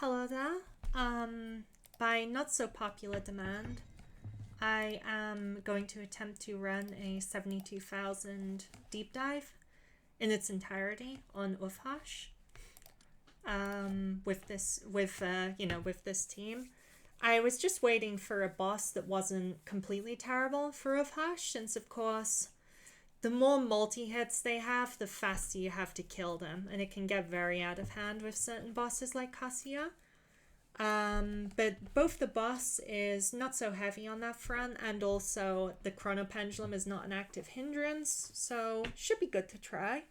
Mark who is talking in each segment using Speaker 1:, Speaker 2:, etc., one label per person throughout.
Speaker 1: Hello there. By not so popular demand, I am going to attempt to run a 72,000 deep dive in its entirety on Uvhash. With this team. I was just waiting for a boss that wasn't completely terrible for Uvhash, since of course the more multi-hits they have, the faster you have to kill them, and it can get very out of hand with certain bosses like Cassia. But both the boss is not so heavy on that front, and also the Chrono Pendulum is not an active hindrance, so should be good to try.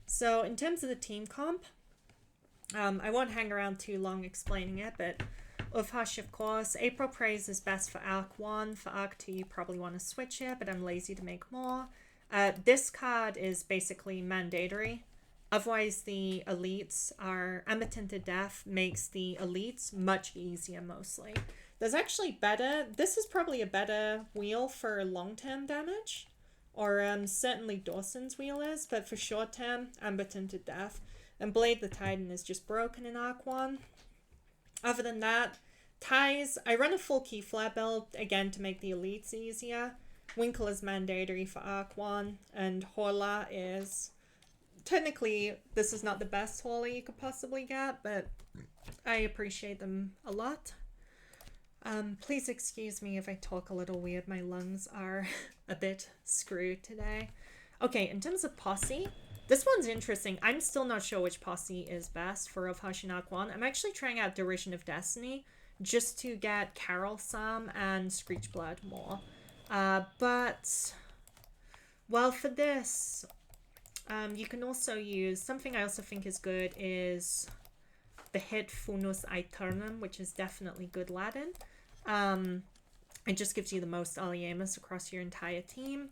Speaker 1: So in terms of the team comp, I won't hang around too long explaining it, but Uvhash, of course. April Praise is best for Arc 1. For Arc 2, you probably want to switch it, but I'm lazy to make more. This card is basically mandatory. Otherwise, the elites are... Amber Tinted Death makes the elites much easier, mostly. There's actually better... This is probably a better wheel for long-term damage. Or certainly Dawson's wheel is, but for short-term, Amber Tinted Death. And Blade the Titan is just broken in Arc 1. Other than that, ties, I run a full Keyflare build, again, to make the elites easier. Winkle is mandatory for Arc 1, and Horla is... Technically, this is not the best Horla you could possibly get, but I appreciate them a lot. Please excuse me if I talk a little weird. My lungs are a bit screwed today. Okay, in terms of Posse, this one's interesting. I'm still not sure which Posse is best for Uvhash and Arc 1. I'm actually trying out Derision of Destiny just to get Carol Sam and Screechblood more. But, well, for this, you can also use, something I also think is good is the hit Funus Aeternum, which is definitely good Latin. It just gives you the most Aliemus across your entire team.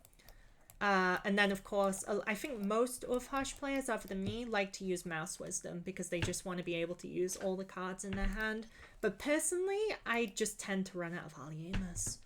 Speaker 1: And then, of course, I think most Uvhash players, other than me, like to use Mouse Wisdom because they just want to be able to use all the cards in their hand. But personally, I just tend to run out of Aliemus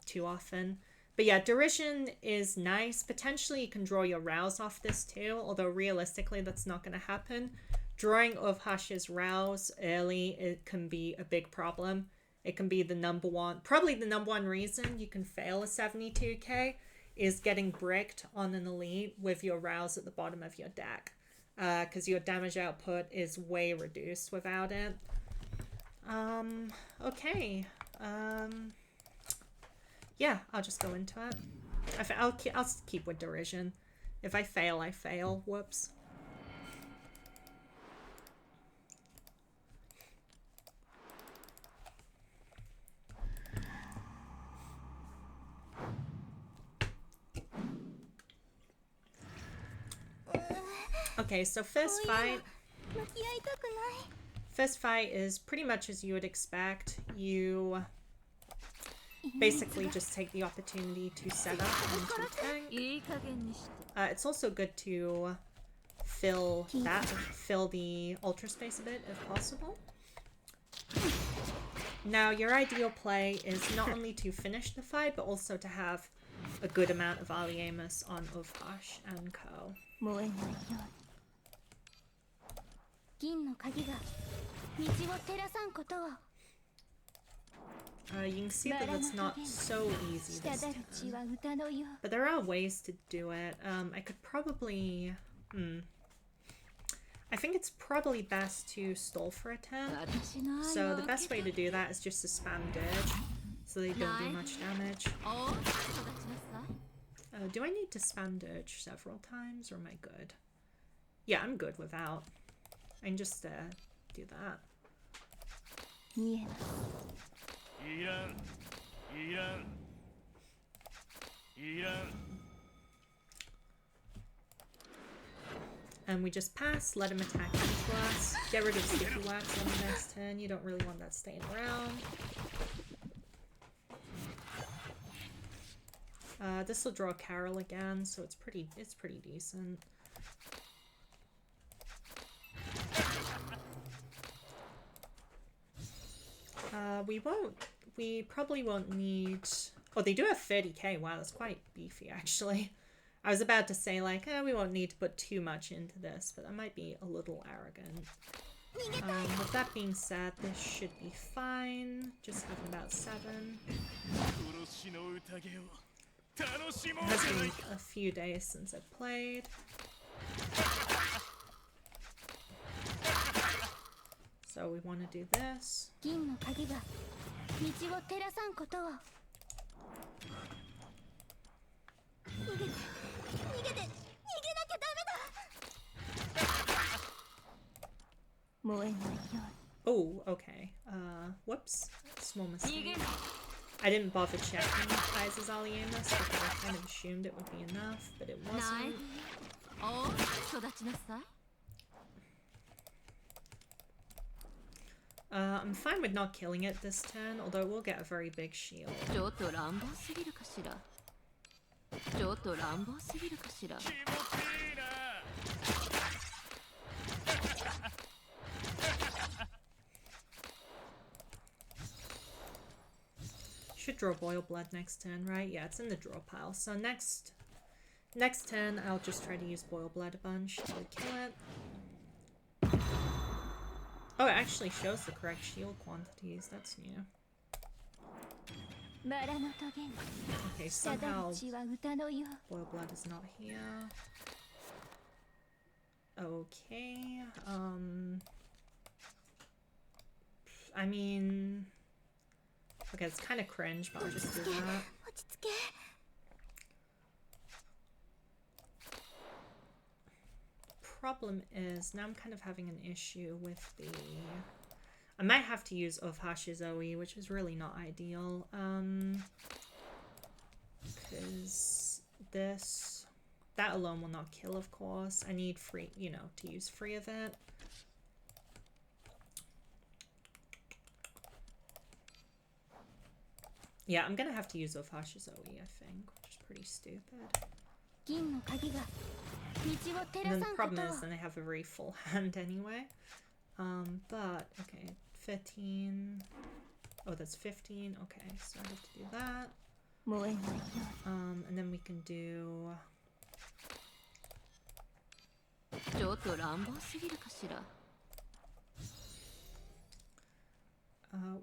Speaker 1: too often. But yeah, Derision is nice. Potentially, you can draw your Rouse off this too, although realistically, that's not going to happen. Drawing Uvhash's Rouse early, it can be a big problem. It can be probably the number one reason you can fail a 72k is getting bricked on an elite with your Rouse at the bottom of your deck. Because your damage output is way reduced without it. Okay. Yeah, I'll just go into it. I'll keep with Derision. If I fail, I fail. Whoops. Okay, so first fight is pretty much as you would expect. You basically just take the opportunity to set up and to tank. It's also good to fill the Ultra Space a bit if possible. Now, your ideal play is not only to finish the fight, but also to have a good amount of Aliemus on Uvhash and Co. You can see that it's not so easy this time. But there are ways to do it. I could probably... I think it's probably best to stall for a turn. So the best way to do that is just to spam Dirge, so they don't do much damage. Do I need to spam Dirge several times, or am I good? Yeah, I'm good without. I can just do that. And we just pass, let him attack into us. Get rid of Sticky Wax on the next turn. You don't really want that staying around. This will draw Carol again, so it's pretty decent. We probably won't need... Oh, they do have 30k. Wow, that's quite beefy, actually. I was about to say, like, we won't need to put too much into this, but that might be a little arrogant. With that being said, this should be fine. Just having about 7. It has been a few days since I've played. So we want to do this. Oh, okay. Whoops. Small mistake. I didn't bother checking Kaiser's Aliemus because I kind of assumed it would be enough, but it wasn't. I'm fine with not killing it this turn, although we'll get a very big shield. Should draw Boil Blood next turn, right? Yeah, it's in the draw pile. So next turn, I'll just try to use Boil Blood a bunch to kill it. Oh, it actually shows the correct shield quantities. That's new. Okay, somehow Boil Blood is not here. Okay, I mean... Okay, it's kind of cringe, but I'll just do that. Problem is, now I'm kind of having an issue with the... I might have to use Uvhash's OE, which is really not ideal. Because this... That alone will not kill, of course. I need free, you know, to use free of it. Yeah, I'm gonna have to use Uvhash's OE, I think, which is pretty stupid. And then the problem is, then I have a very full hand anyway. But, okay, 15... Oh, that's 15. Okay, so I have to do that. And then we can do...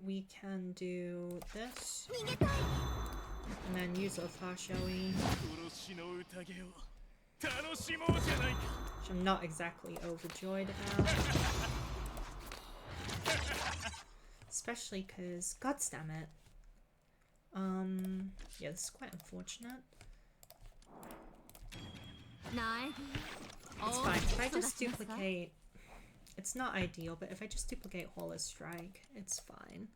Speaker 1: we can do this. And then use Uvhash OE. Which I'm not exactly overjoyed about. Especially because, goddammit. Yeah, this is quite unfortunate. It's fine. If I just duplicate... It's not ideal, but if I just duplicate Horror's Strike, it's fine.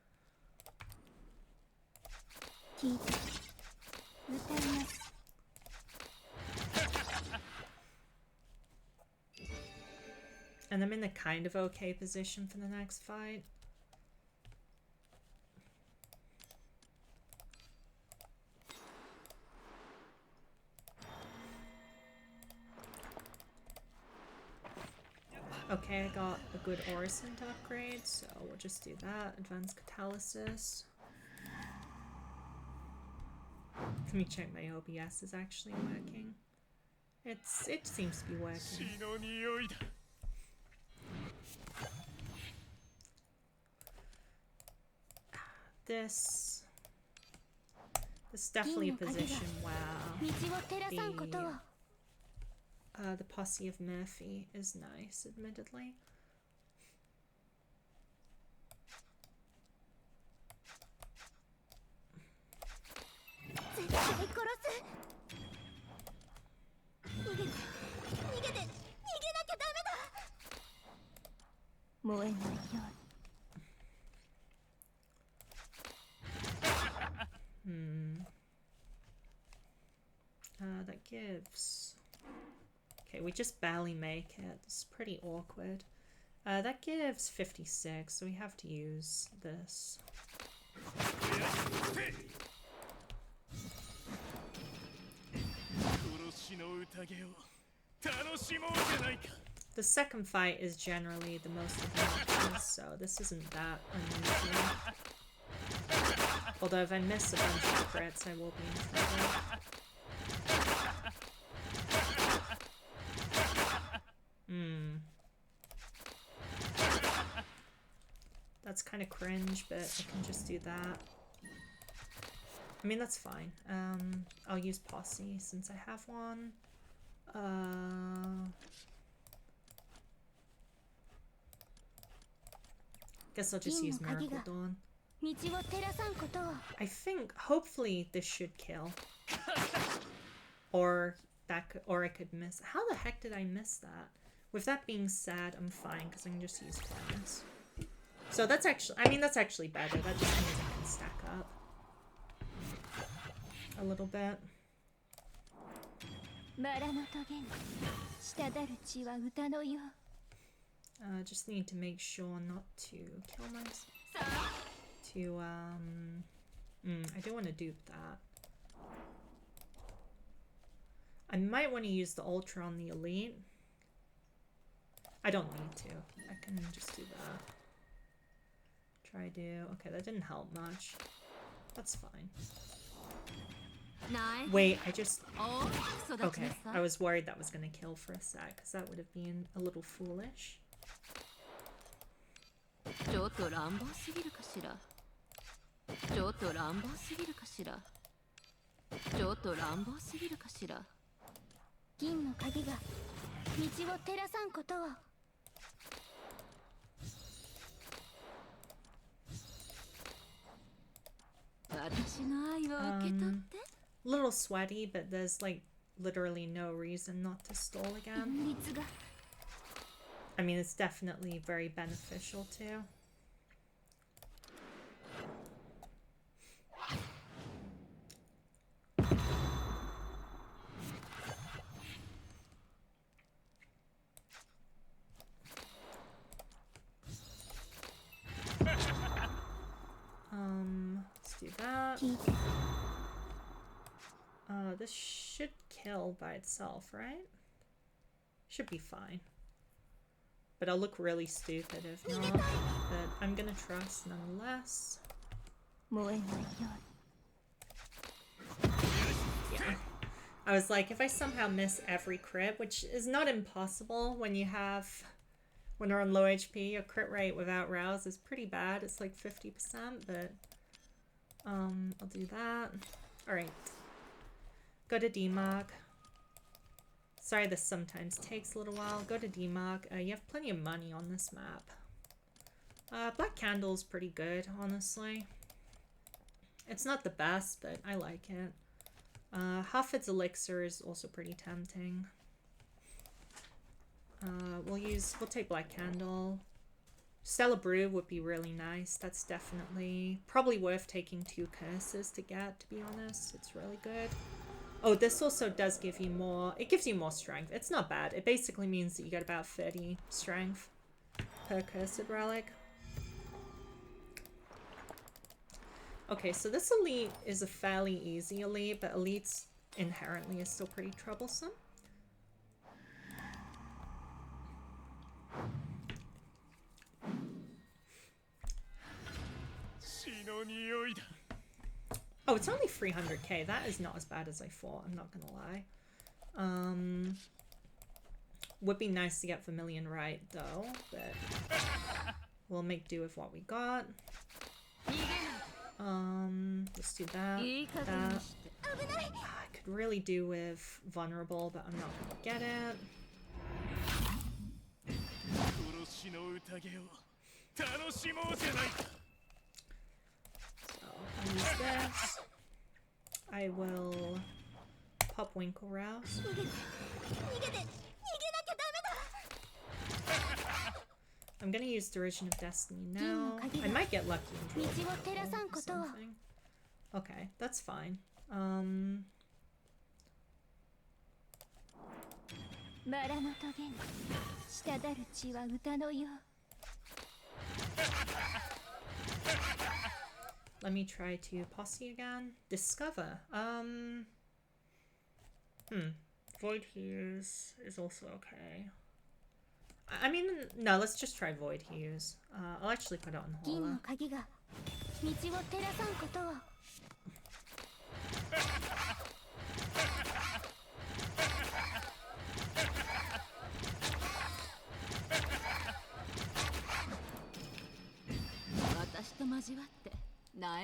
Speaker 1: And I'm in a kind of okay position for the next fight. Okay, I got a good Orison to upgrade, so we'll just do that. Advanced Catalysis. Let me check my OBS is actually working. It seems to be working. This is definitely a position where the Posse of Murphy is nice, admittedly. That gives... Okay, we just barely make it. It's pretty awkward. That gives 56, so we have to use this. The second fight is generally the most obnoxious, so this isn't that unusual. Although if I miss a bunch of crits, I will be in trouble. That's kind of cringe, but I can just do that. I mean, that's fine. I'll use Posse since I have one. Guess I'll just use Miracle Dawn. I think, hopefully, this should kill. Or I could miss. How the heck did I miss that? With that being said, I'm fine because I can just use Cleanse. So that's actually, I mean, that's actually better. That just means I can stack up a little bit. Just need to make sure not to kill myself. I don't want to dupe that. I might want to use the Ultra on the Elite. I don't need to. I can just do that. Try do. Okay, that didn't help much. That's fine. Wait, I just... Okay, I was worried that was going to kill for a sec, because that would have been a little foolish. Little sweaty, but there's like literally no reason not to stall again. I mean, it's definitely very beneficial too. Let's do that. This should kill by itself, right? Should be fine. But I'll look really stupid if not. But I'm gonna trust nonetheless. Yeah. I was like, if I somehow miss every crit, which is not impossible when you have... When you're on low HP, your crit rate without Rouse is pretty bad. It's like 50%, but... I'll do that. Alright. Go to Demark. Sorry this sometimes takes a little while. Go to Demark. You have plenty of money on this map. Black Candle's pretty good, honestly. It's not the best, but I like it. Hafid's Elixir is also pretty tempting. We'll take Black Candle. Stellar Brew would be really nice. That's definitely probably worth taking 2 curses to get, to be honest. It's really good. Oh, this also does give you more... It gives you more strength. It's not bad. It basically means that you get about 30 strength per cursed relic. Okay, so this elite is a fairly easy elite, but elites inherently is still pretty troublesome. Oh, it's only 300k. That is not as bad as I thought, I'm not gonna lie. Would be nice to get Vermilion right, though, but we'll make do with what we got. Let's do that. That. I could really do with Vulnerable, but I'm not gonna get it. I'll use this. I will pop Winkle Rouse. I'm gonna use Derision of Destiny now. I might get lucky and draw something. Okay, that's fine. Let me try to Posse again. Discover. Void Hues is also okay. I mean, no, let's just try Void Hues. I'll actually put it on Hola.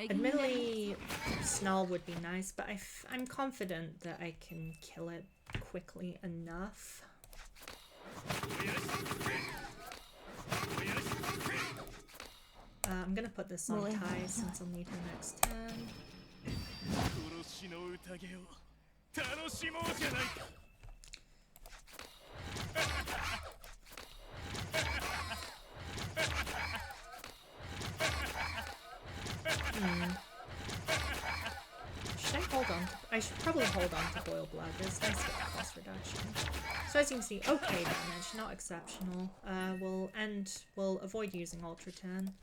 Speaker 1: Admittedly, Snarl would be nice, but I'm confident that I can kill it quickly enough. I'm gonna put this on Tai since I'll need her next turn. Should I hold on? I should probably hold on to Boil Blood. It's nice to get the cost reduction. So as you can see, okay damage, not exceptional. We'll avoid using Ultra Turn.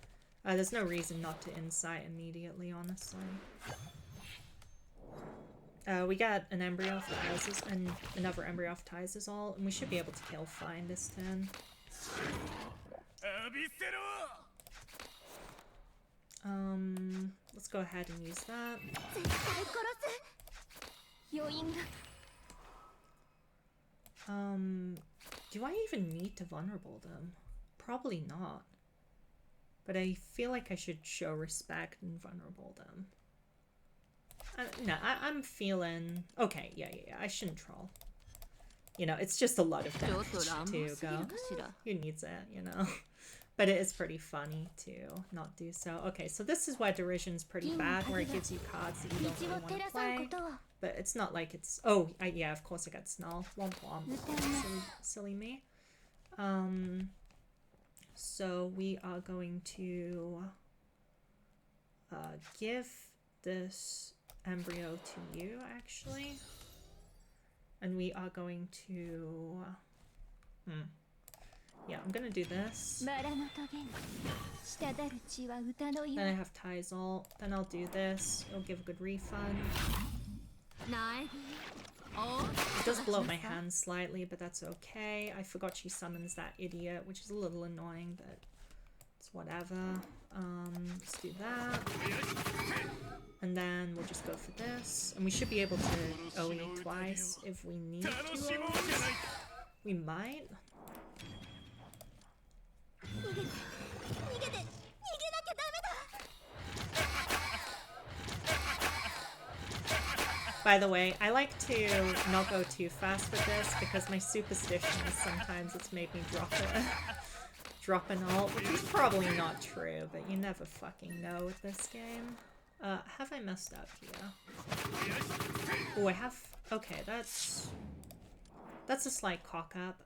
Speaker 1: There's no reason not to Insight immediately, honestly. We got an Embryo of Ties and another Embryo of Ties is all, and we should be able to kill fine this turn. Let's go ahead and use that. Do I even need to vulnerable them? Probably not. But I feel like I should show respect and vulnerable them. No, I'm feeling... Okay, yeah, I shouldn't troll. You know, it's just a lot of damage to go. Who needs it, you know? But it is pretty funny to not do so. Okay, so this is why Derision's pretty bad, where it gives you cards that you don't really want to play. But it's not like it's... Oh, yeah, of course I got Snarl. Womp womp. Silly me. So we are going to give this embryo to you, actually. And we are going to... Yeah, I'm gonna do this. Then I have Tizol. Then I'll do this. It'll give a good refund. It does blow my hand slightly, but that's okay. I forgot she summons that idiot, which is a little annoying, but it's whatever. Let's do that. And then we'll just go for this. And we should be able to OE twice if we need to. We might. By the way, I like to not go too fast with this because my superstition is sometimes it's made me drop an ult, which is probably not true, but you never fucking know with this game. Have I messed up here? Oh, I have... Okay, that's a slight cock-up.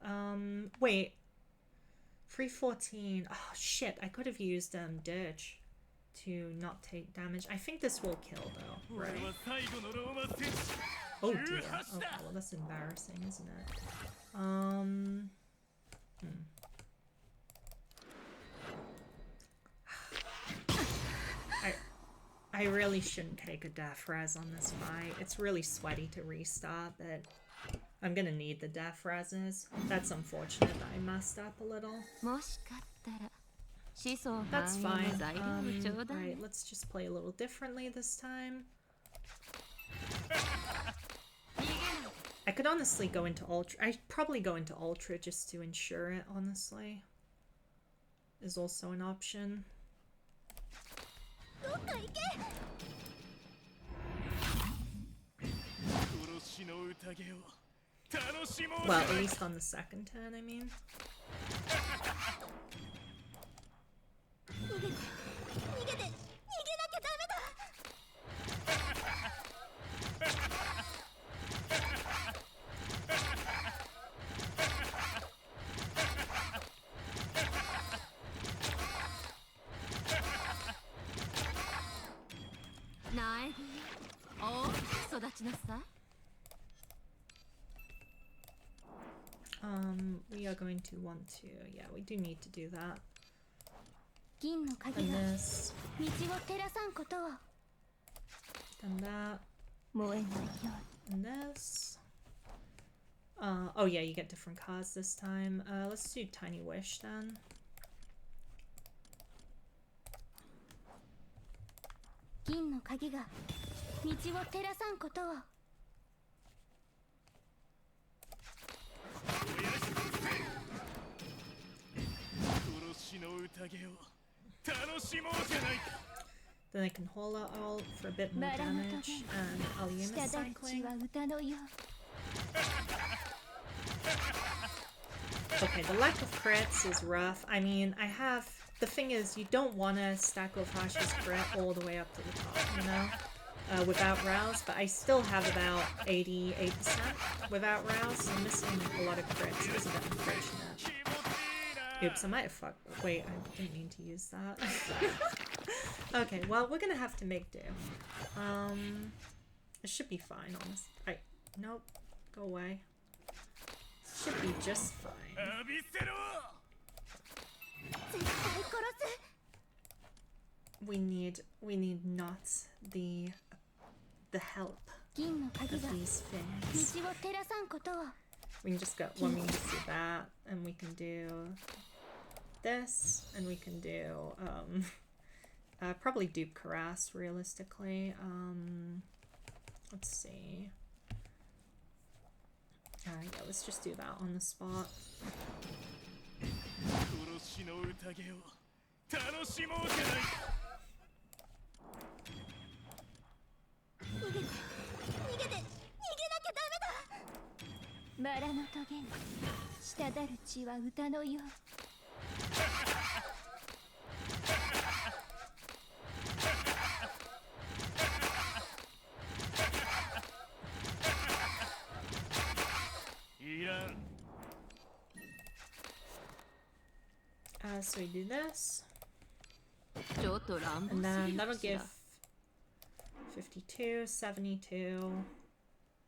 Speaker 1: Wait. 314. Oh, shit. I could have used Dirge to not take damage. I think this will kill, though, right? Oh, dear. Okay, well, that's embarrassing, isn't it? I really shouldn't take a death res on this fight. It's really sweaty to restart, but I'm gonna need the death reses. That's unfortunate that I messed up a little. That's fine. Right, let's just play a little differently this time. I could honestly go into Ultra. I'd probably go into Ultra just to ensure it, honestly. Is also an option. Well, at least on the second turn, I mean. We are going to want to, yeah, we do need to do that. And this. And that. And this. Oh yeah, you get different cards this time. Let's do Tiny Wish then. Then I can Hola ult for a bit more damage, and I'll use cycling. Okay, the lack of crits is rough. I mean, the thing is, you don't want to stack Uvhash's crit all the way up to the top, you know? Without rouse, but I still have about 88% without rouse, so I'm missing a lot of crits. It was a bit unfortunate. Oops, I might have fucked. Wait, I didn't mean to use that. Okay, well, we're gonna have to make do. It should be fine, honestly. Nope. Go away. Should be just fine. We need not the help of these things. We can just go, well, we can just do that, and we can do this, and we can do, probably dupe Karas, realistically. Let's see. Alright, yeah, let's just do that on the spot. So we do this, and then that'll give 52, 72,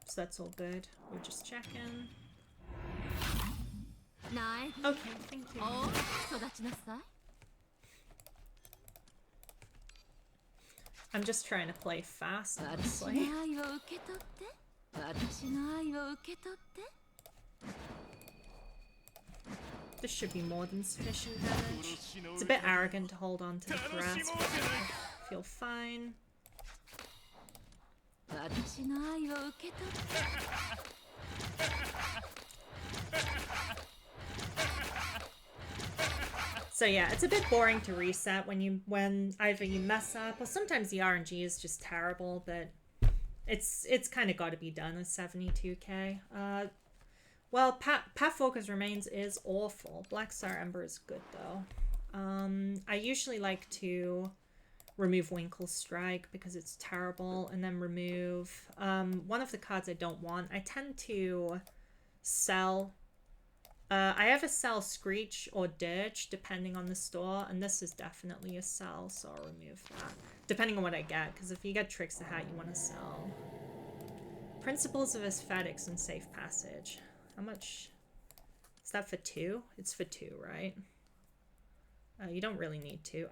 Speaker 1: so that's all good. We're just checking. Okay, thank you. I'm just trying to play fast, honestly. This should be more than sufficient damage. It's a bit arrogant to hold on to the grass, but I feel fine. So yeah, it's a bit boring to reset when either you mess up or sometimes the RNG is just terrible, but it's kind of got to be done at 72k. Well, Pathwalker's Remains is awful. Black Star Ember is good, though. I usually like to remove Winkle's Strike because it's terrible, and then remove one of the cards I don't want. I tend to sell... I either sell Screech or Dirge, depending on the store, and this is definitely a sell, so I'll remove that. Depending on what I get, because if you get Tricks the Hat, you want to sell. Principles of Aesthetics and Safe Passage. How much is that for 2? It's for 2, right? You don't really need 2.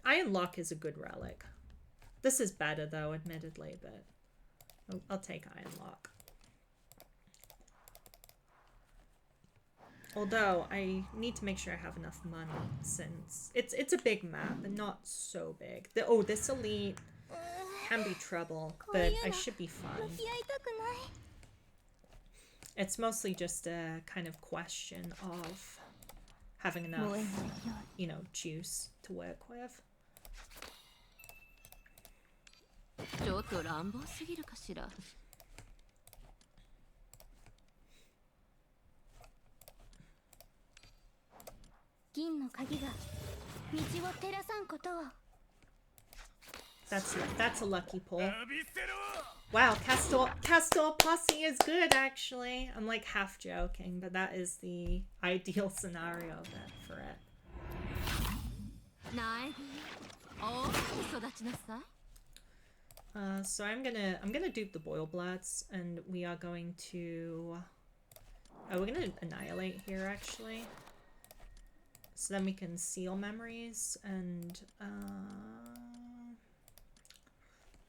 Speaker 1: Iron Lock is a good relic. This is better though, admittedly, but I'll take Iron Lock. Although I need to make sure I have enough money since it's a big map and not so big. This elite can be trouble, but I should be fine. It's mostly just a kind of question of having enough, you know, juice to work with. That's a lucky pull. Wow, Castor Posse is good, actually. I'm like half joking, but that is the ideal scenario for it. So I'm gonna dupe the Boilbloods, and we are going to... Oh, we're gonna annihilate here, actually. So then we can seal memories, and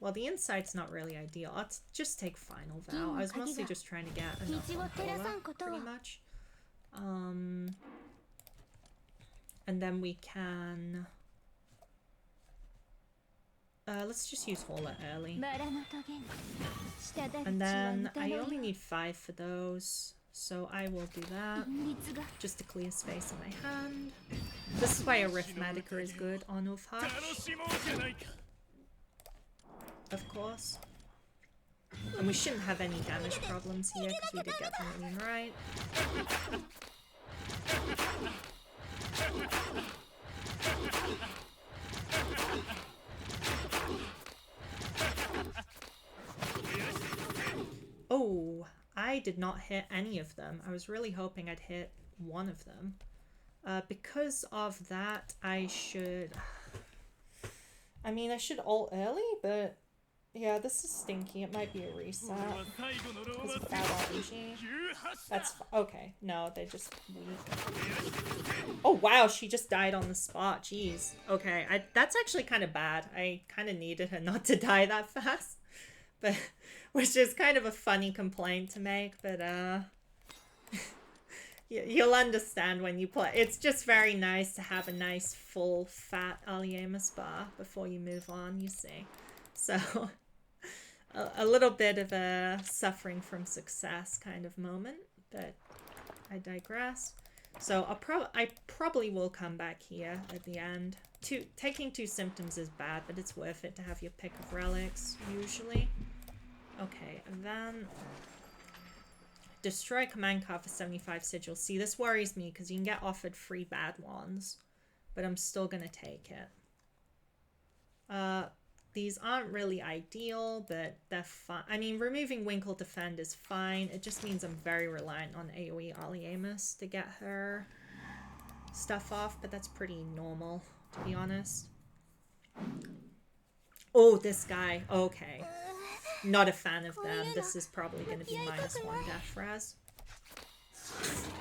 Speaker 1: well, the insight's not really ideal. I'll just take Final Vow. I was mostly just trying to get enough Cola, pretty much. And then we can... let's just use Hola early. And then I only need 5 for those, so I will do that, just to clear space in my hand. This is why Arithmetica is good on Uvhash. Of course. And we shouldn't have any damage problems here because we did get the million right. Oh, I did not hit any of them. I was really hoping I'd hit one of them. Because of that, I should... I mean, I should ult early, but... Yeah, this is stinky. It might be a reset. Because of bad RNG. That's... Okay, no, they're just weak. Oh, wow, she just died on the spot. Jeez. Okay, that's actually kind of bad. I kind of needed her not to die that fast. But... Which is kind of a funny complaint to make, but you'll understand when you play. It's just very nice to have a nice full fat Aliemus bar before you move on, you see. So a little bit of a suffering from success kind of moment, but I digress. So I probably will come back here at the end. Taking 2 symptoms is bad, but it's worth it to have your pick of relics usually. Okay, and then destroy command card for 75 sigils. See, this worries me because you can get offered free bad ones, but I'm still gonna take it. These aren't really ideal, but they're fine. I mean, removing Winkle Defend is fine. It just means I'm very reliant on AoE Aliemus to get her stuff off, but that's pretty normal, to be honest. Oh, this guy. Okay. Not a fan of them. This is probably going to be -1 death res.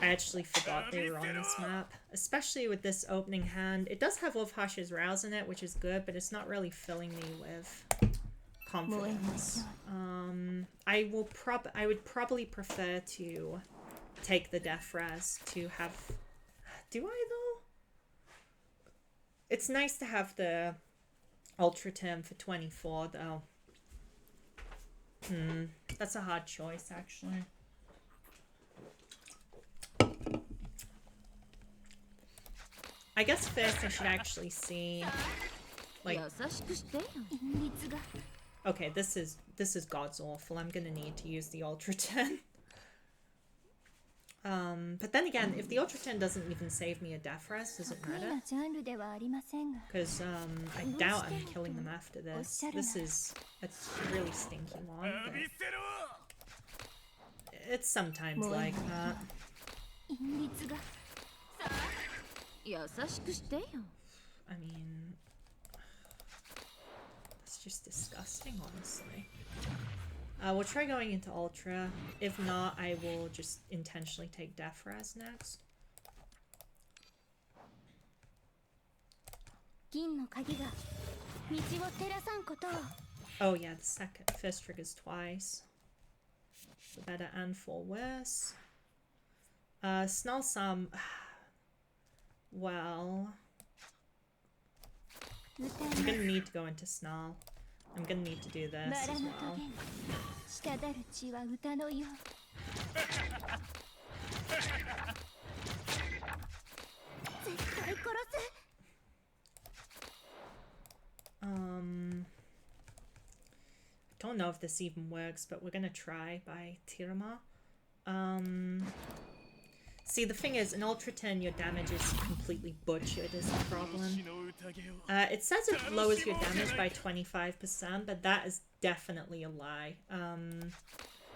Speaker 1: I actually forgot they were on this map. Especially with this opening hand. It does have Uvhash's Rouse in it, which is good, but it's not really filling me with confidence. I would probably prefer to take the death res to have... Do I, though? It's nice to have the Ultra Term for 24, though. That's a hard choice, actually. I guess first I should actually see, like... Okay, this is God's awful. I'm gonna need to use the Ultra 10. But then again, if the Ultra 10 doesn't even save me a death res, does it matter? Because I doubt I'm killing them after this. This is a really stinky one, but it's sometimes like that. I mean, it's just disgusting, honestly. We'll try going into Ultra. If not, I will just intentionally take Death Res next. Oh yeah, the first trigger's twice. For better and for worse. Snarl Sum. Well, I'm gonna need to go into Snarl. I'm gonna need to do this as well. I don't know if this even works, but we're gonna try by Tirama. See, the thing is, in Ultra 10, your damage is completely butchered is the problem. It says it lowers your damage by 25%, but that is definitely a lie.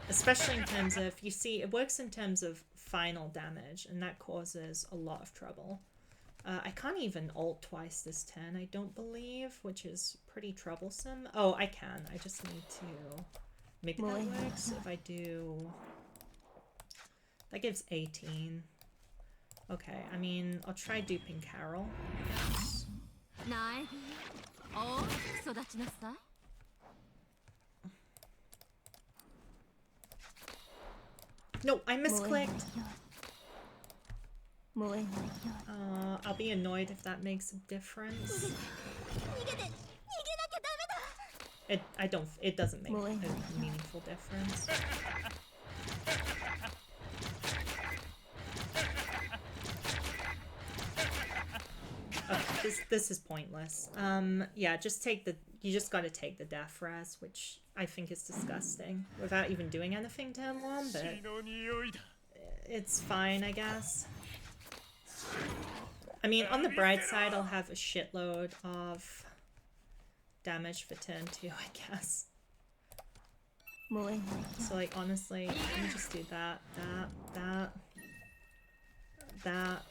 Speaker 1: Especially in terms of, you see, it works in terms of final damage, and that causes a lot of trouble. I can't even ult twice this turn, I don't believe, which is pretty troublesome. Oh, I can. I just need to... Maybe that works if I do... That gives 18. Okay, I mean, I'll try duping Carol, I guess. No, I misclicked! I'll be annoyed if that makes a difference. It doesn't make a meaningful difference. this is pointless. Yeah, just take the... You just gotta take the death res, which I think is disgusting. Without even doing anything to him one, but... It's fine, I guess. I mean, on the bright side, I'll have a shitload of damage for turn 2, I guess. So, like, honestly, let me just do that, that,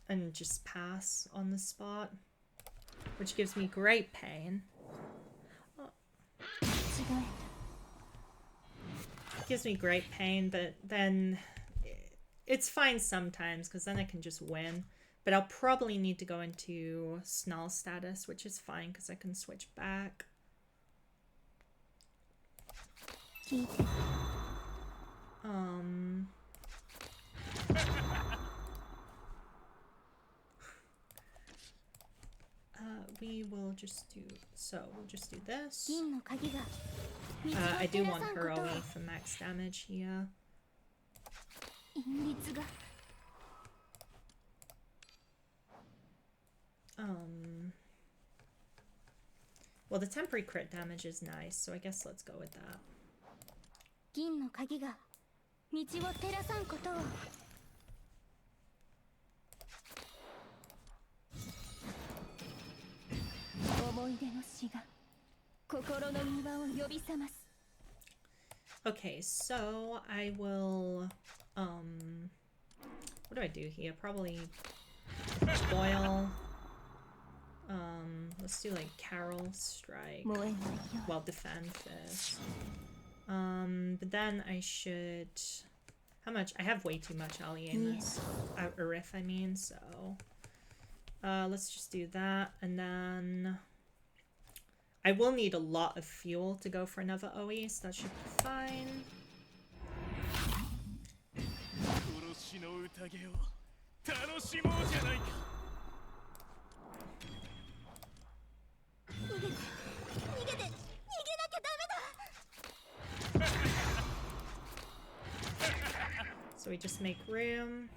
Speaker 1: and just pass on the spot, which gives me great pain. Oh. Gives me great pain, but then it's fine sometimes, because then I can just win. But I'll probably need to go into Snarl status, which is fine, because I can switch back. We will just do... So, we'll just do this. I do want her OE for max damage here. Well, the temporary crit damage is nice, so I guess let's go with that. Okay, so I will, what do I do here? Probably boil. Let's do like Carol Strike. Well, defend first. But then I should... How much? I have way too much Aliena's. Arif, I mean, so... let's just do that, and then... I will need a lot of fuel to go for another OE, so that should be fine. So we just make room.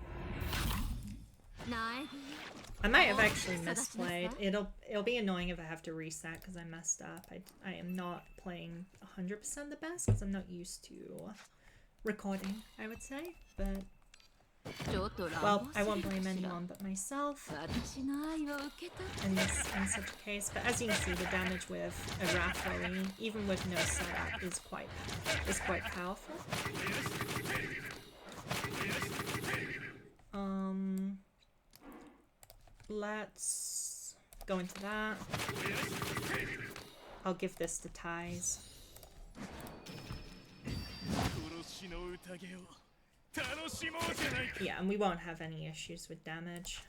Speaker 1: I might have actually misplayed. It'll be annoying if I have to reset because I messed up. I am not playing 100% the best because I'm not used to recording, I would say. But well, I won't blame anyone but myself in such a case. But as you can see, the damage with a Ratholi, even with no setup, is quite powerful. Let's go into that. I'll give this to Ties. Yeah, and we won't have any issues with damage.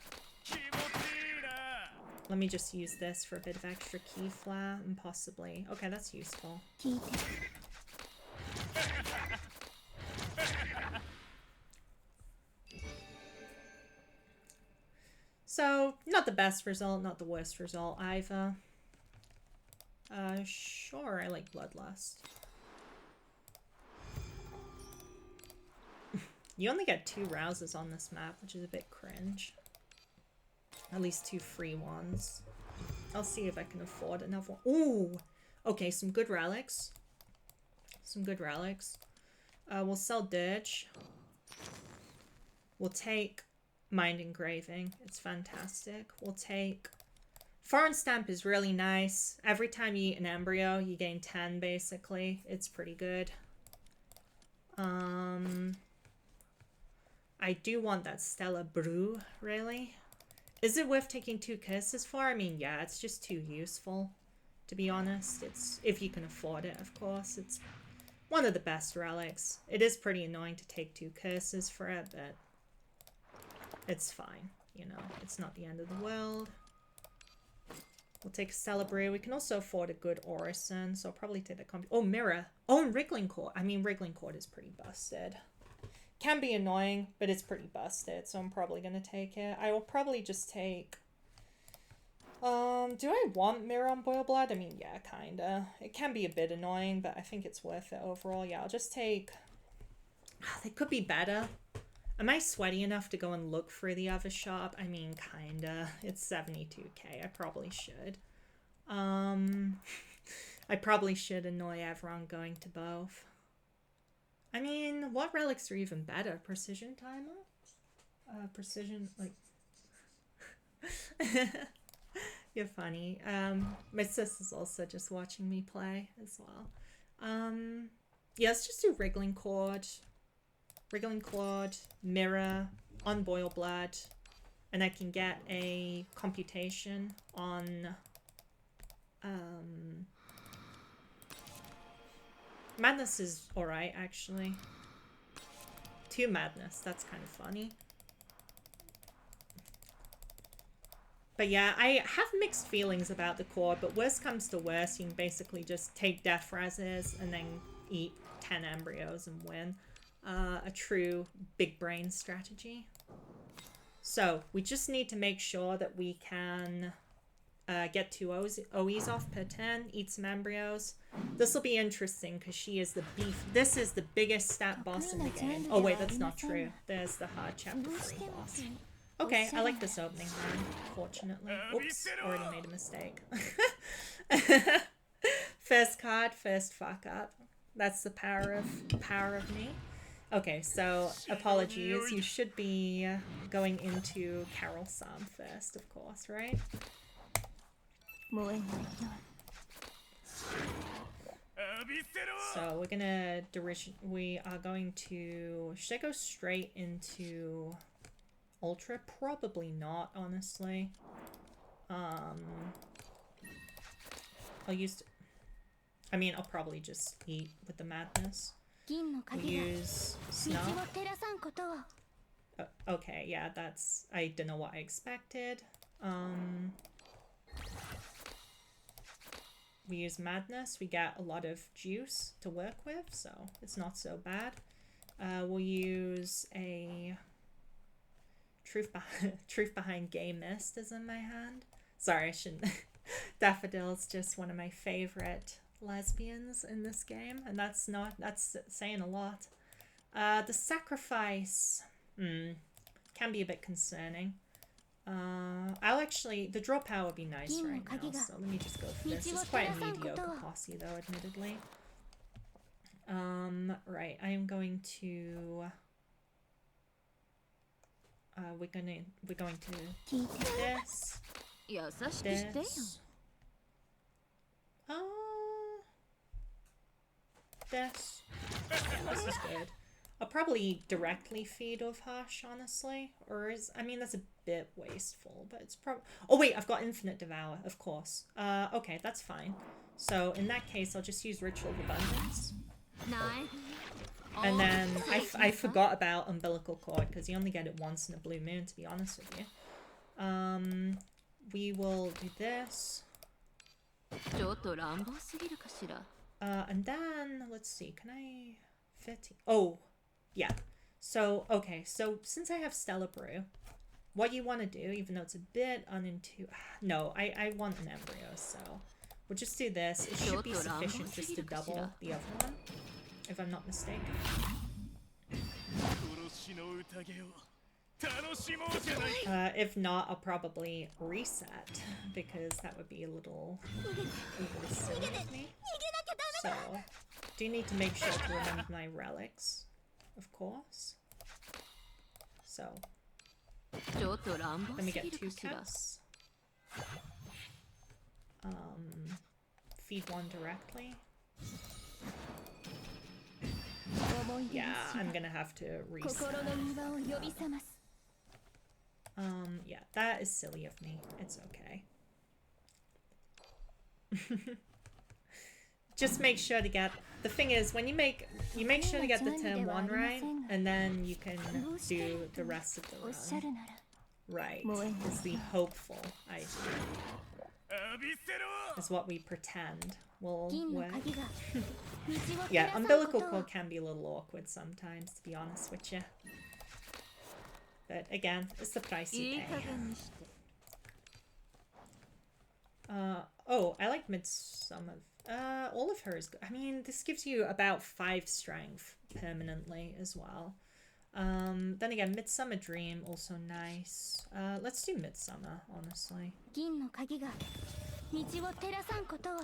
Speaker 1: Let me just use this for a bit of extra key flare and possibly... Okay, that's useful. So, not the best result, not the worst result either. Sure, I like Bloodlust. You only get 2 rouses on this map, which is a bit cringe. At least 2 free ones. I'll see if I can afford another one. Ooh! Okay, some good relics. Some good relics. We'll sell Dirge. We'll take Mind Engraving. It's fantastic. We'll take... Foreign Stamp is really nice. Every time you eat an embryo, you gain 10, basically. It's pretty good. I do want that Stella Brew, really. Is it worth taking 2 curses for? I mean, yeah, it's just too useful, to be honest. It's, if you can afford it, of course. It's one of the best relics. It is pretty annoying to take 2 curses for it, but it's fine. You know, it's not the end of the world. We'll take a Stella Brew. We can also afford a good Orison, so I'll probably take that combi. Oh, Mirror. Oh, and Wriggling Court. I mean, Wriggling Court is pretty busted. Can be annoying, but it's pretty busted, so I'm probably going to take it. I will probably just take... do I want Mirror on Boil Blood? I mean, yeah, kinda. It can be a bit annoying, but I think it's worth it overall. Yeah, I'll just take... They could be better. Am I sweaty enough to go and look for the other shop? I mean, kinda. It's 72k. I probably should. I probably should annoy everyone going to both. I mean, what relics are even better? Precision timer? Precision, like... You're funny. My sister's also just watching me play as well. Yeah, let's just do Wriggling Cord, Mirror, Unboil Blood, and I can get a computation on Madness is alright, actually. 2 Madness, that's kind of funny. But yeah, I have mixed feelings about the core, but worst comes to worst, you can basically just take Death Reses and then eat 10 embryos and win. A true big brain strategy. So, we just need to make sure that we can get 2 OEs off per turn, eat some embryos. This will be interesting because she is the beef. This is the biggest stat boss in the game. Oh wait, that's not true. There's the hard chapter 3 boss. Okay, I like this opening hand, fortunately. Oops, already made a mistake. First card, first fuck up. That's the power of me. Okay, so apologies. You should be going into Carol Psalm first, of course, right? So we're gonna we are going to, should I go straight into Ultra? Probably not, honestly. I'll probably just eat with the Madness. We'll use Snuff. Okay, yeah, that's, I don't know what I expected. We use Madness, we get a lot of juice to work with, so it's not so bad. We'll use a Truth Behind Gay Mist is in my hand. Sorry, I shouldn't. Daffodil's just one of my favorite lesbians in this game, and that's saying a lot. The Sacrifice can be a bit concerning. The draw power would be nice right now, so let me just go for this. It's quite a mediocre posse though, admittedly. Right, I am going to we're going to this. This. This. This is good. I'll probably directly feed Uvhash, honestly. Or that's a bit wasteful, but it's probably... Oh wait, I've got Infinite Devour, of course. Okay, that's fine. So in that case, I'll just use Ritual of Abundance. And then I forgot about Umbilical Cord, because you only get it once in a blue moon, to be honest with you. We will do this. And then, let's see, can I fit... Oh, yeah. So, okay, so since I have Stellar Brew, what you want to do, even though it's a bit unintuitive... No, I want an embryo, so we'll just do this. It should be sufficient just to double the other one, if I'm not mistaken. If not, I'll probably reset, because that would be a little silly of me. So, do need to make sure to remember my relics, of course. So, let me get 2 cups. Feed one directly. Yeah, I'm gonna have to reset. Yeah, that is silly of me. It's okay. Just make sure to get... The thing is, when you make sure to get the turn 1 right, and then you can do the rest of the run. Right, is the hopeful idea. Is what we pretend will work. Yeah, Umbilical Cord can be a little awkward sometimes, to be honest with you. But again, it's the price you pay. Oh, I like Midsummer. All of her is good. I mean, this gives you about 5 strength permanently as well. Then again, Midsummer Dream, also nice. Let's do Midsummer, honestly.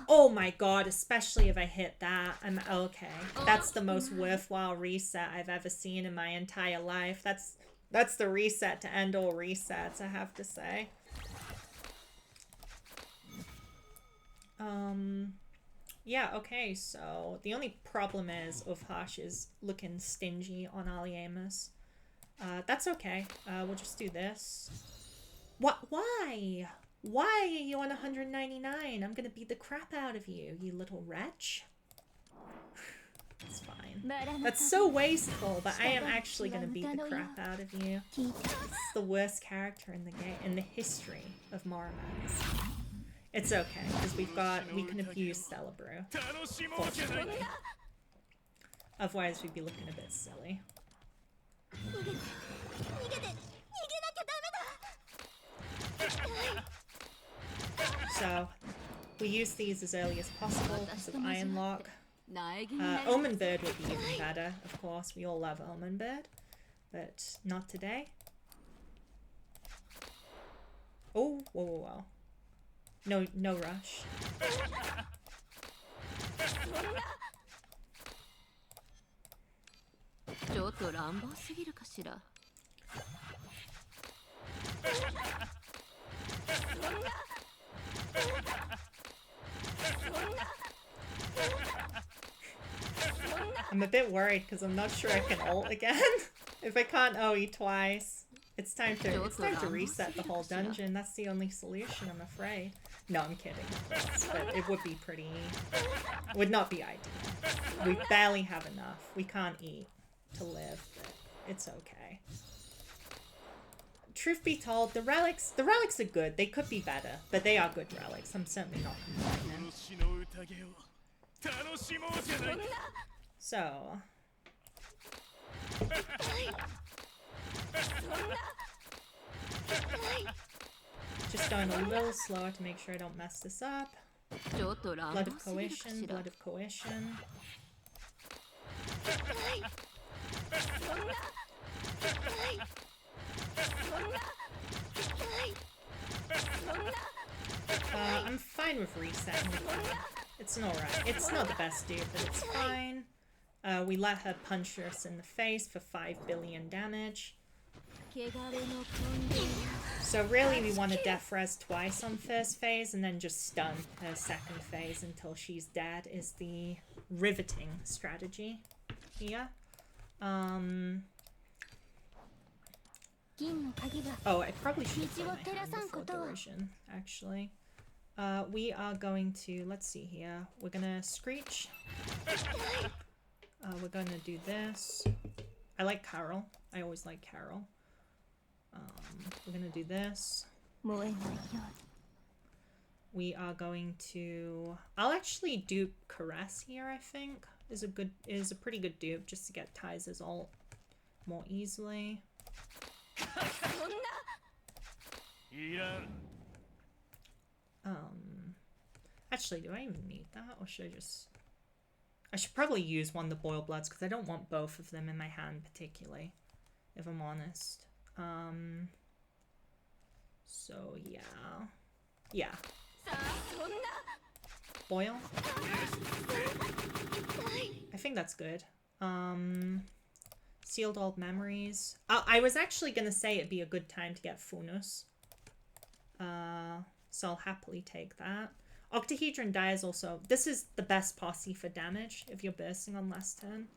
Speaker 1: Oh my god, especially if I hit that. I'm okay. That's the most worthwhile reset I've ever seen in my entire life. That's the reset to end all resets, I have to say. Yeah, okay, so the only problem is Uvhash is looking stingy on Aliemus. That's okay. We'll just do this. What? Why? Why are you on 199? I'm gonna beat the crap out of you, you little wretch. It's fine. That's so wasteful, but I am actually gonna beat the crap out of you. It's the worst character in the game, in the history of Morimens. It's okay, because we can abuse Celebrew. Fortunately. Otherwise we'd be looking a bit silly. So, we use these as early as possible because of Iron Lock. Omen Bird would be even better, of course. We all love Omen Bird. But not today. Oh, whoa, whoa, whoa. No rush. I'm a bit worried because I'm not sure I can ult again. If I can't OE twice, it's time to reset the whole dungeon. That's the only solution, I'm afraid. No, I'm kidding, of course, but it would be pretty... would not be ideal. We barely have enough. We can't eat to live, but it's okay. Truth be told, the relics are good. They could be better, but they are good relics. I'm certainly not complaining. So... just going a little slower to make sure I don't mess this up. Blood of Coition, Blood of Coition. I'm fine with resetting. It's alright. It's not the best dude, but it's fine. We let her punch us in the face for 5 billion damage. So really we want to death res twice on first phase and then just stun her second phase until she's dead is the riveting strategy here. Oh, I probably should have put my hand before derision, actually. We are going to, let's see here, we're gonna Screech. We're gonna do this. I like Carol. I always like Carol. We're gonna do this. We are going to... I'll actually dupe Caress here, I think. Is a pretty good dupe just to get Ty's ult more easily. Actually, do I even need that? Or should I just... I should probably use one of the Boil Bloods because I don't want both of them in my hand particularly, if I'm honest. So yeah. Yeah. Boil? I think that's good. Sealed Old Memories. I was actually gonna say it'd be a good time to get Funus. So I'll happily take that. Octahedron dies also. This is the best posse for damage if you're bursting on last turn.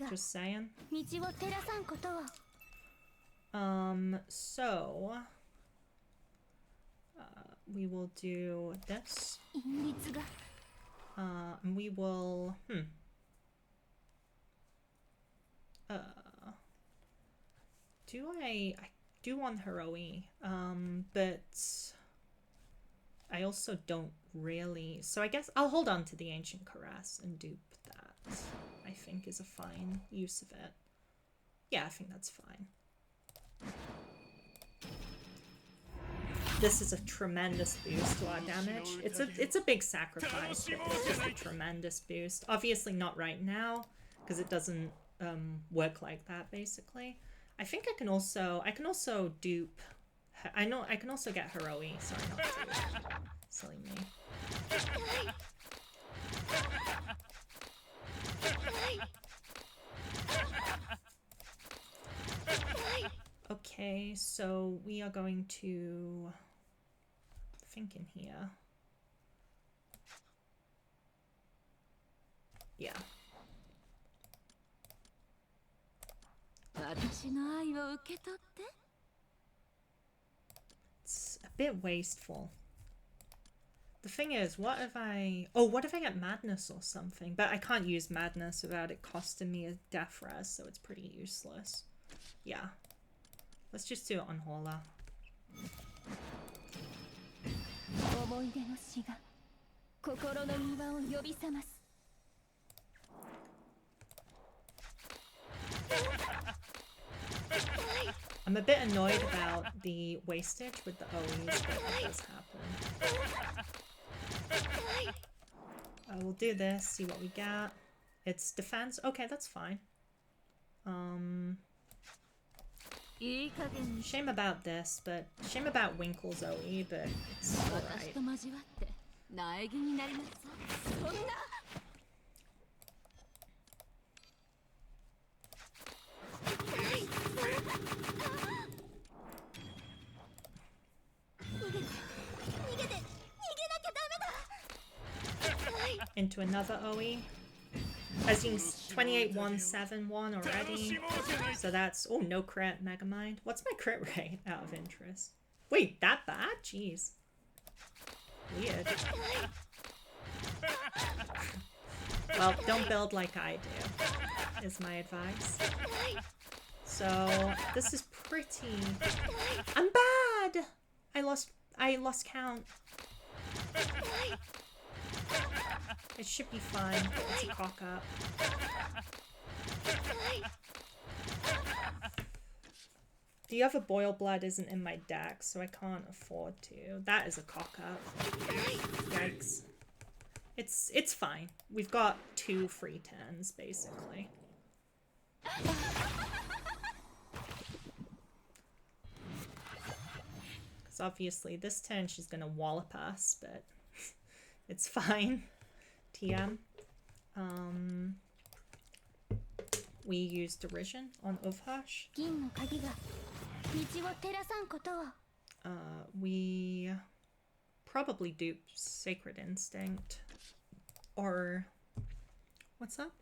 Speaker 1: Just saying. So we will do this. And we will I do want Heroe, but I also don't really, so I guess I'll hold on to the Ancient Caress and dupe that. I think is a fine use of it. Yeah, I think that's fine. This is a tremendous boost to our damage. It's a big sacrifice, but it's just a tremendous boost. Obviously not right now, because it doesn't work like that basically. I think I can also dupe. I know I can also get Heroe. Sorry, not dupe. Silly me. Okay, so we are going to think in here. Yeah. It's a bit wasteful. The thing is, what if I... Oh, what if I get Madness or something? But I can't use Madness without it costing me a death res, so it's pretty useless. Yeah. Let's just do it on Horla. I'm a bit annoyed about the wastage with the OEs, but it does happen. We'll do this, see what we get. It's defense. Okay, that's fine. Shame about this, but shame about Winkle's OE, but it's alright. Into another OE. As you can see, 28-1-7-1 already. So that's... Oh, no crit, Megamind. What's my crit rate out of interest? Wait, that bad? Jeez. Weird. Well, don't build like I do, is my advice. So, this is pretty... I'm bad! I lost count. It should be fine. It's a cock up. The other Boil Blood isn't in my deck, so I can't afford to. That is a cock up. Yikes. It's fine. We've got 2 free turns, basically. Because obviously this turn she's gonna wallop us, but it's fine. TM. We use Derision on Uvhash. We probably dupe Sacred Instinct. Or... What's up?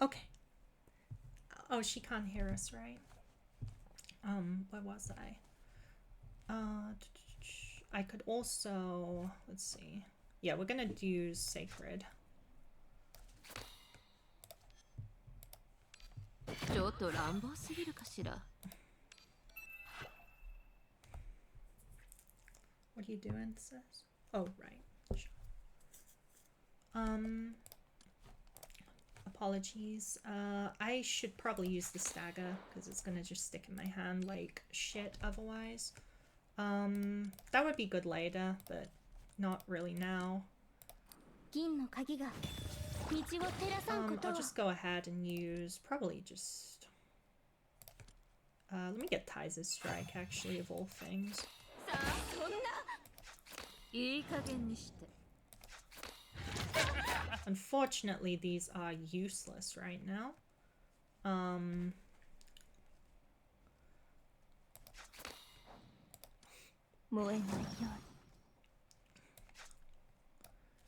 Speaker 1: Okay. Oh, she can't hear us, right? Where was I? I could also... Let's see. Yeah, we're gonna use Sacred. What are you doing, sis? Oh, right. Sure. Apologies. I should probably use the stagger because it's gonna just stick in my hand like shit otherwise. That would be good later, but not really now. I'll just go ahead and use probably just... let me get Tyz's Strike, actually, of all things. Unfortunately, these are useless right now.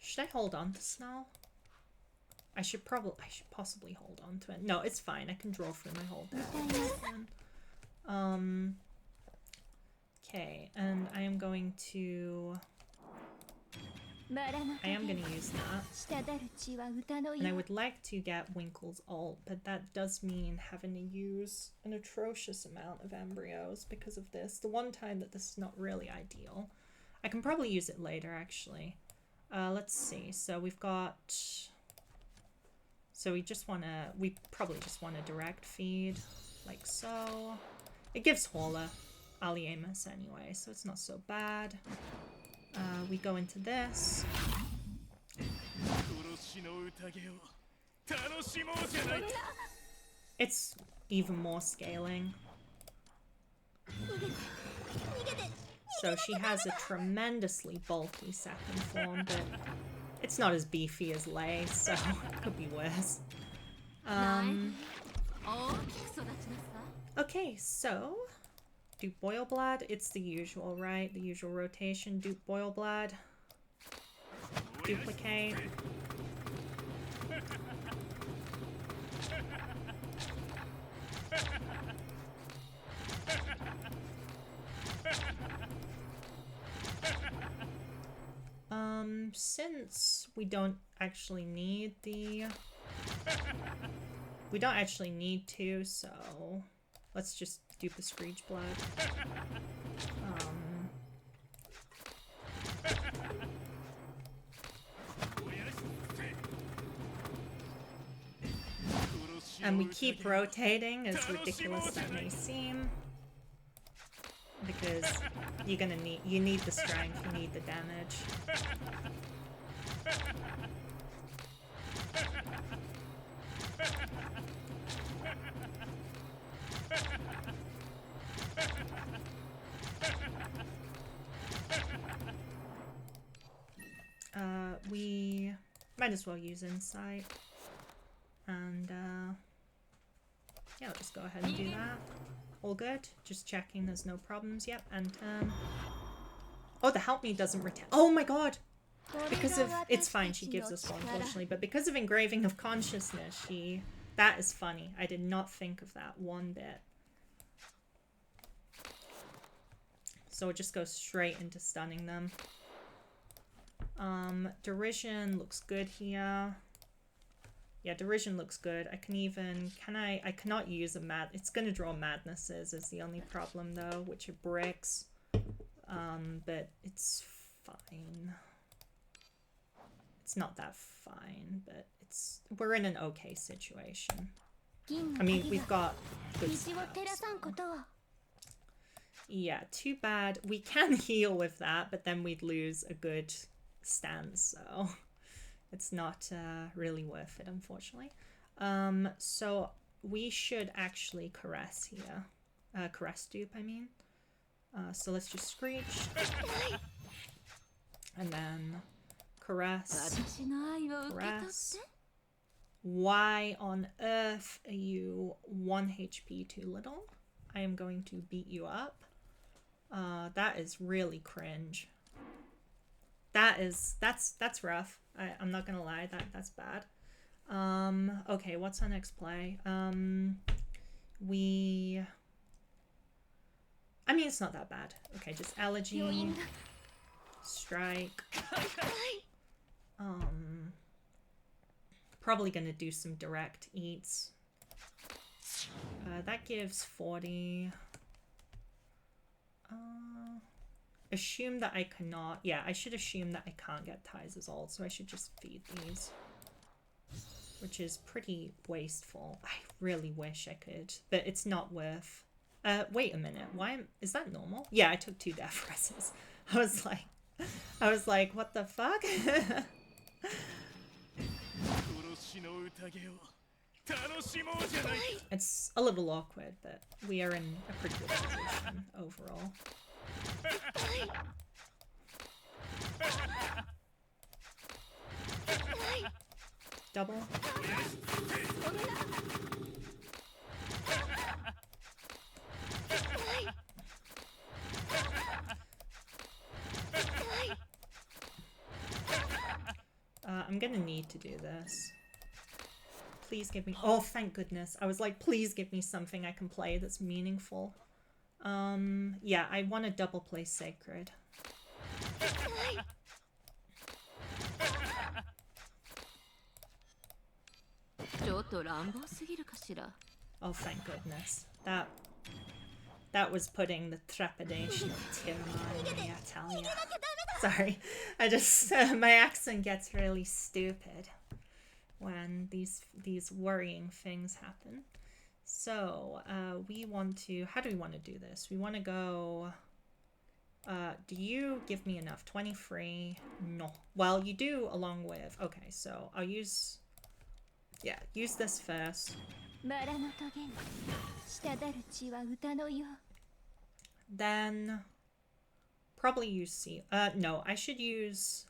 Speaker 1: Should I hold on to Snarl? I should possibly hold on to it. No, it's fine. I can draw through my whole deck. Okay, and I am going to use that. And I would like to get Winkle's ult, but that does mean having to use an atrocious amount of embryos because of this. The one time that this is not really ideal. I can probably use it later, actually. Let's see. So we've got... So we probably just want to direct feed, like so. It gives Horla Aliemus anyway, so it's not so bad. We go into this. It's even more scaling. So she has a tremendously bulky second form, but it's not as beefy as Lei, so it could be worse. Okay, so Duke Boilblad, it's the usual, right? The usual rotation. Duke Boilblad. Duplicate. Since we don't actually need the... We don't actually need to, so let's just dupe the Screech Blood. And we keep rotating, as ridiculous as that may seem. Because you need the strength, you need the damage. We might as well use Insight. And yeah, I'll just go ahead and do that. All good. Just checking there's no problems. Yep, and oh, the help me doesn't return. Oh my god! Because of... It's fine, she gives us one, unfortunately. But because of Engraving of Consciousness, she... That is funny. I did not think of that one bit. So it just goes straight into stunning them. Derision looks good here. Yeah, Derision looks good. I can even... I cannot use a mad... It's gonna draw Madnesses is the only problem, though, which are bricks. But it's fine. It's not that fine, but it's... We're in an okay situation. I mean, we've got good stats. Yeah, too bad. We can heal with that, but then we'd lose a good stance, so... It's not really worth it, unfortunately. So we should actually caress here. Caress dupe, I mean. So let's just Screech. And then caress. Caress. Why on earth are you 1 HP too little? I am going to beat you up. That is really cringe. That's rough. I'm not gonna lie, that's bad. Okay, what's our next play? I mean, it's not that bad. Okay, just Elegy, Strike. Probably gonna do some direct eats. That gives 40. Assume that I cannot... Yeah, I should assume that I can't get Ties as ult, so I should just feed these. Which is pretty wasteful. I really wish I could, but it's not worth... wait a minute. Is that normal? Yeah, I took 2 death resses. I was like, what the fuck? It's a little awkward, but we are in a pretty good position overall. Double. I'm gonna need to do this. Please give me... Oh, thank goodness. I was like, please give me something I can play that's meaningful. Yeah, I want to double play Sacred. Oh, thank goodness. That was putting the trepidation of Tiamat in me, I tell ya. Sorry, I just... my accent gets really stupid when these worrying things happen. So, we want to... How do we want to do this? We want to go... do you give me enough? 23? No. Well, you do along with... Okay, so I'll use Yeah, use this first. Then probably use sea. No, I should use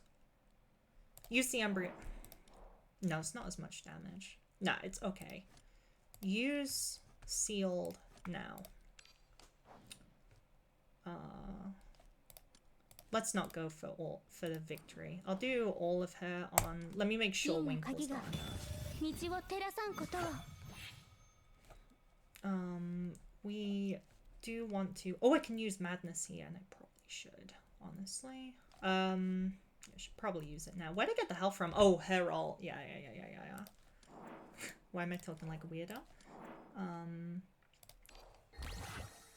Speaker 1: the embryo. No, it's not as much damage. Nah, it's okay. Use sealed now. Let's not go for the victory. I'll do all of her on. Let me make sure Winkle's got enough. We do want to. Oh, I can use madness here, and I probably should. Honestly, I should probably use it now. Where'd I get the health from? Oh, her ult. Yeah. Why am I talking like a weirdo?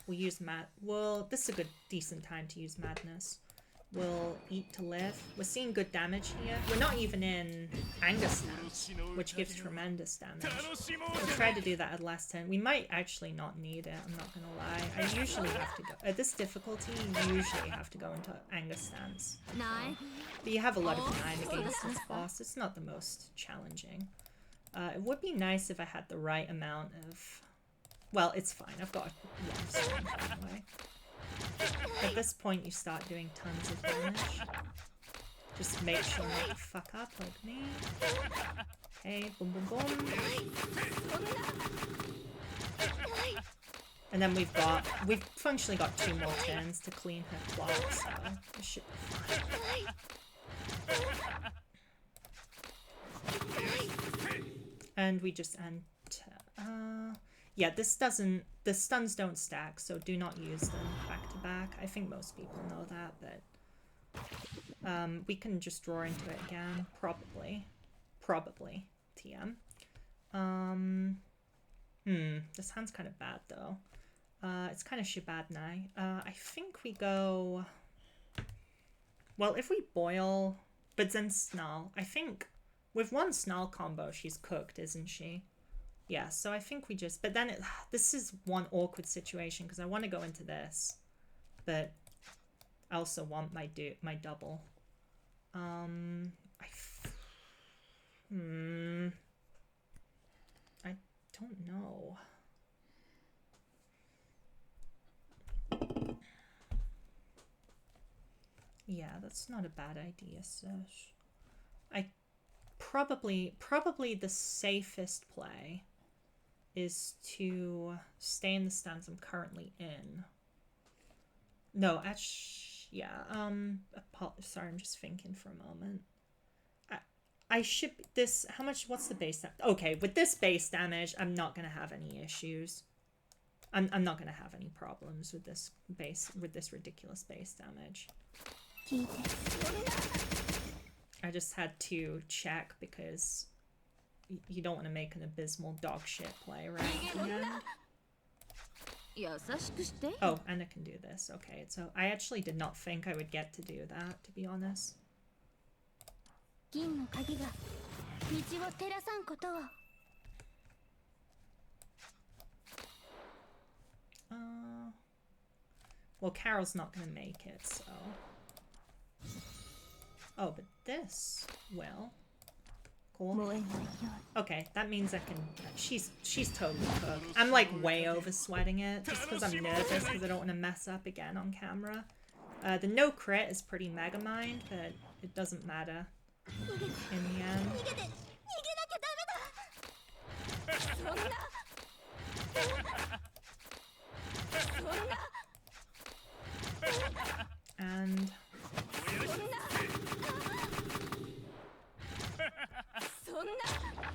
Speaker 1: We'll use well, this is a decent time to use madness. We'll eat to live. We're seeing good damage here. We're not even in anger stance, which gives tremendous damage. We'll try to do that at last turn. We might actually not need it, I'm not gonna lie. I usually have to go at this difficulty, you usually have to go into anger stance. But you have a lot of time against this boss. It's not the most challenging. It would be nice if I had the right amount of... Well, it's fine. I've got a lot of strength anyway. At this point, you start doing tons of damage. Just make sure not to fuck up like me. Okay, boom, boom, boom. And then we've functionally got 2 more turns to clean her clock, so this should be fine. And we just enter. Yeah, the stuns don't stack, so do not use them back to back. I think most people know that, but we can just draw into it again, probably. TM. This hand's kind of bad though. It's kind of Shibadnai. I think we go. Well, if we boil, but then Snarl. I think with one Snarl combo, she's cooked, isn't she? Yeah, so I think we just... But then this is one awkward situation because I want to go into this. But I also want my double. I don't know. Yeah, that's not a bad idea, Serge. I probably the safest play is to stay in the stance I'm currently in. No, actually, yeah. Sorry, I'm just thinking for a moment. I should this. How much? What's the base damage? Okay, with this base damage, I'm not gonna have any issues. I'm not gonna have any problems with this ridiculous base damage. I just had to check because you don't want to make an abysmal dog shit play right at the end. Oh, and I can do this. Okay, so I actually did not think I would get to do that, to be honest. Well, Carol's not gonna make it, so... Oh, but this will. Cool. Okay, that means I can... She's totally cooked. I'm like way over sweating it just because I'm nervous because I don't want to mess up again on camera. The no crit is pretty mega mind, but it doesn't matter in the end.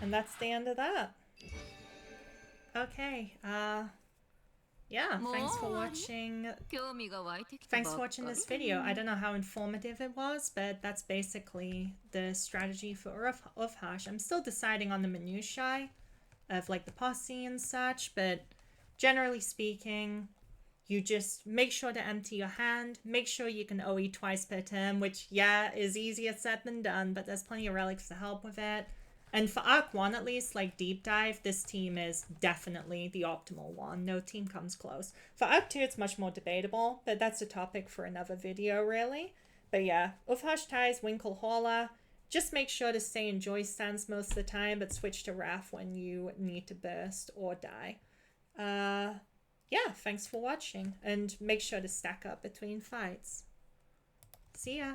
Speaker 1: And that's the end of that. Okay, yeah, thanks for watching. Thanks for watching this video. I don't know how informative it was, but that's basically the strategy for Uvhash. I'm still deciding on the minutiae of like the posse and such, but generally speaking, you just make sure to empty your hand, make sure you can OE twice per turn, which, yeah, is easier said than done, but there's plenty of relics to help with it. And for Arc 1, at least, like Deep Dive, this team is definitely the optimal one. No team comes close. For Arc 2, it's much more debatable, but that's a topic for another video, really. But yeah, Uvhash ties Winkle Hauler, Just make sure to stay in joy stance most of the time, but switch to Wrath when you need to burst or die. Yeah, thanks for watching, and make sure to stack up between fights. See ya!